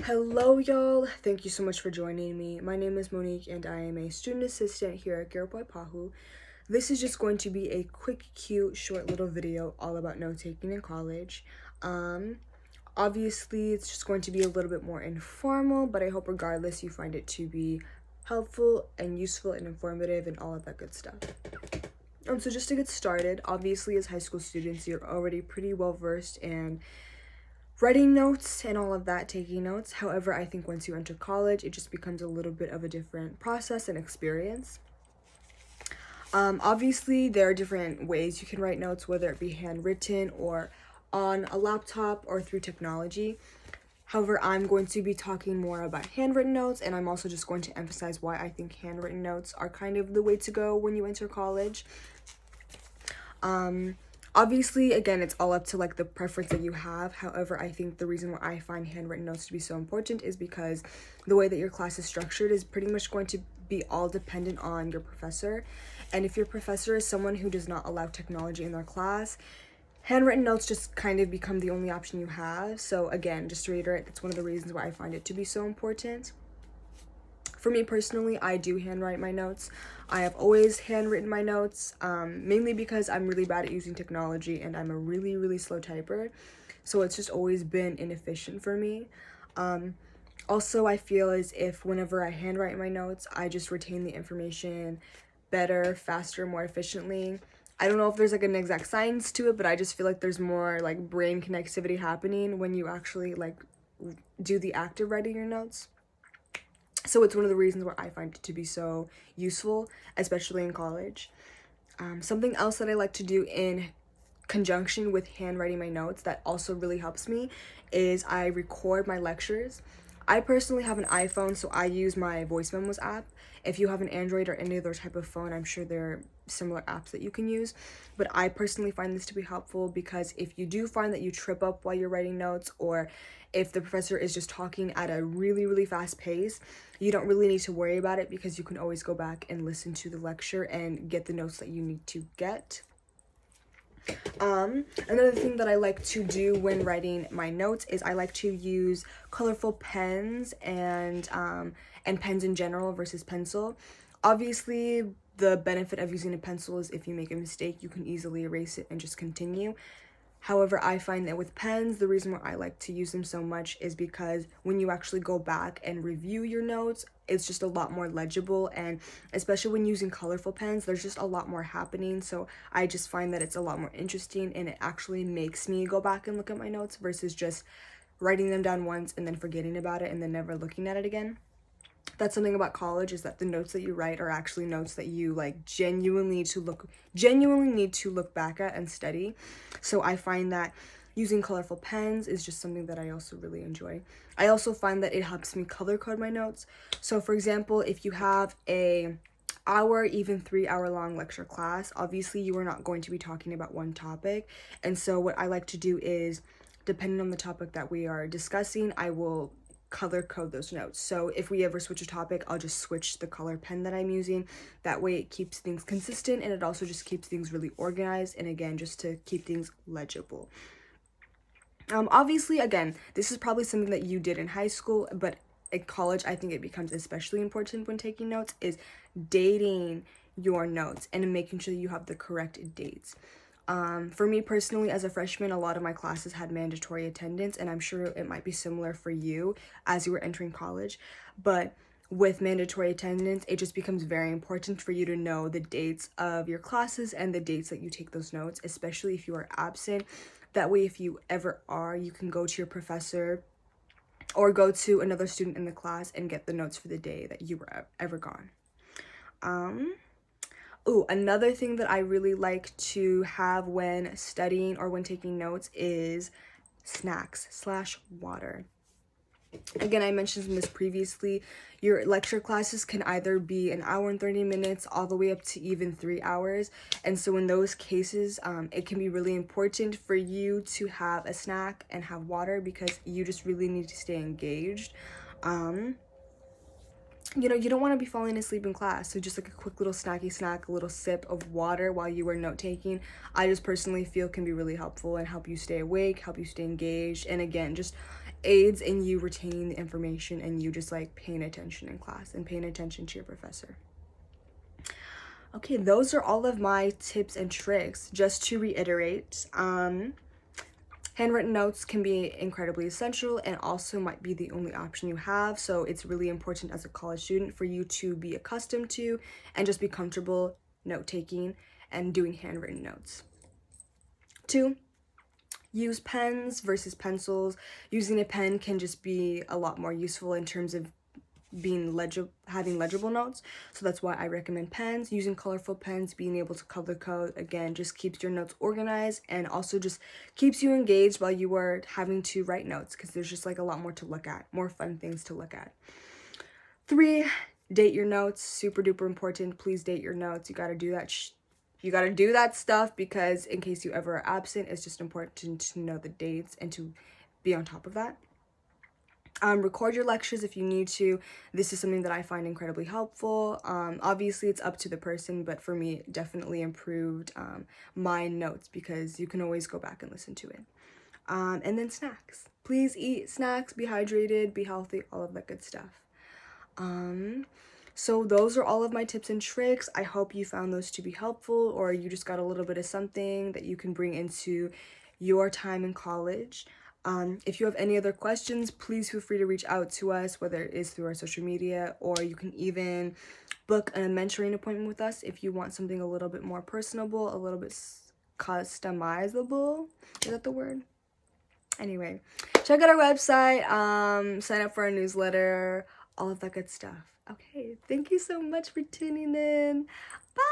Hello, y'all. Thank you so much for joining me. My name is Monique, and I am a student assistant here at Gariboy Pahu. This is just going to be a quick, cute, short little video all about note-taking in college. Um, Obviously, it's just going to be a little bit more informal, but I hope regardless you find it to be helpful and useful and informative and all of that good stuff. So just to get started, obviously as high school students, you're already pretty well versed in writing notes and all of that, taking notes. However, I think once you enter college, it just becomes a little bit of a different process and experience. Obviously, there are different ways you can write notes, whether it be handwritten or on a laptop or through technology. However, I'm going to be talking more about handwritten notes, and I'm also just going to emphasize why I think handwritten notes are kind of the way to go when you enter college. Obviously, again, it's all up to like the preference that you have. However, I think the reason why I find handwritten notes to be so important is because the way that your class is structured is pretty much going to be all dependent on your professor. And if your professor is someone who does not allow technology in their class, handwritten notes just kind of become the only option you have. So again, just to reiterate, that's one of the reasons why I find it to be so important. For me personally, I do handwrite my notes. I have always handwritten my notes, mainly because I'm really bad at using technology and I'm a really, really slow typer. So it's just always been inefficient for me. Also, I feel as if whenever I handwrite my notes, I just retain the information better, faster, more efficiently. I don't know if there's like an exact science to it, but I just feel like there's more like brain connectivity happening when you actually like do the act of writing your notes. So it's one of the reasons why I find it to be so useful, especially in college. Something else that I like to do in conjunction with handwriting my notes that also really helps me is I record my lectures. I personally have an iPhone, so I use my voice memos app. If you have an Android or any other type of phone, I'm sure there are similar apps that you can use. But I personally find this to be helpful because if you do find that you trip up while you're writing notes, or if the professor is just talking at a really, really fast pace, you don't really need to worry about it because you can always go back and listen to the lecture and get the notes that you need to get. Another thing that I like to do when writing my notes is I like to use colorful pens and pens in general versus pencil. Obviously, the benefit of using a pencil is if you make a mistake, you can easily erase it and just continue. However, I find that with pens, the reason why I like to use them so much is because when you actually go back and review your notes, it's just a lot more legible, and especially when using colorful pens, there's just a lot more happening. So I just find that it's a lot more interesting, and it actually makes me go back and look at my notes versus just writing them down once and then forgetting about it and then never looking at it again. That's something about college, is that the notes that you write are actually notes that you like genuinely need to look back at and study. So I find that using colorful pens is just something that I also really enjoy. I also find that it helps me color code my notes. So for example, if you have a hour, even 3 hour long lecture class, obviously you are not going to be talking about one topic. And so what I like to do is, depending on the topic that we are discussing, I will color code those notes. So if we ever switch a topic, I'll just switch the color pen that I'm using. That way it keeps things consistent, and it also just keeps things really organized, and again, just to keep things legible. Obviously, again, this is probably something that you did in high school, but at college, I think it becomes especially important when taking notes, is dating your notes and making sure you have the correct dates. For me personally, as a freshman, a lot of my classes had mandatory attendance, and I'm sure it might be similar for you as you were entering college. But with mandatory attendance, it just becomes very important for you to know the dates of your classes and the dates that you take those notes, especially if you are absent. That way, if you ever are, you can go to your professor or go to another student in the class and get the notes for the day that you were ever gone. Another thing that I really like to have when studying or when taking notes is snacks/water. Again, I mentioned this previously, your lecture classes can either be an hour and 30 minutes all the way up to even 3 hours. And so in those cases, it can be really important for you to have a snack and have water because you just really need to stay engaged. You don't want to be falling asleep in class, so just like a quick little snacky snack, a little sip of water while you are note-taking, I just personally feel can be really helpful and help you stay awake, help you stay engaged, and again, just aids in you retaining the information and you just like paying attention in class and paying attention to your professor. Okay, those are all of my tips and tricks. Just to reiterate, handwritten notes can be incredibly essential and also might be the only option you have. So it's really important as a college student for you to be accustomed to and just be comfortable note taking and doing handwritten notes. 2, use pens versus pencils. Using a pen can just be a lot more useful in terms of having legible notes, so that's why I recommend pens. Using colorful pens, being able to color code, again, just keeps your notes organized and also just keeps you engaged while you are having to write notes, because there's just like a lot more to look at, more fun things to look at. 3, date your notes. Super duper important. Please date your notes. You got to do that you got to do that stuff, because in case you ever are absent, it's just important to know the dates and to be on top of that. Record your lectures if you need to. This is something that I find incredibly helpful. Obviously, it's up to the person, but for me, it definitely improved my notes, because you can always go back and listen to it. And then snacks. Please eat snacks, be hydrated, be healthy, all of that good stuff. So those are all of my tips and tricks. I hope you found those to be helpful, or you just got a little bit of something that you can bring into your time in college. If you have any other questions, please feel free to reach out to us, whether it is through our social media, or you can even book a mentoring appointment with us if you want something a little bit more personable, a little bit customizable. Is that the word? Anyway, check out our website, sign up for our newsletter, all of that good stuff. Okay, thank you so much for tuning in. Bye!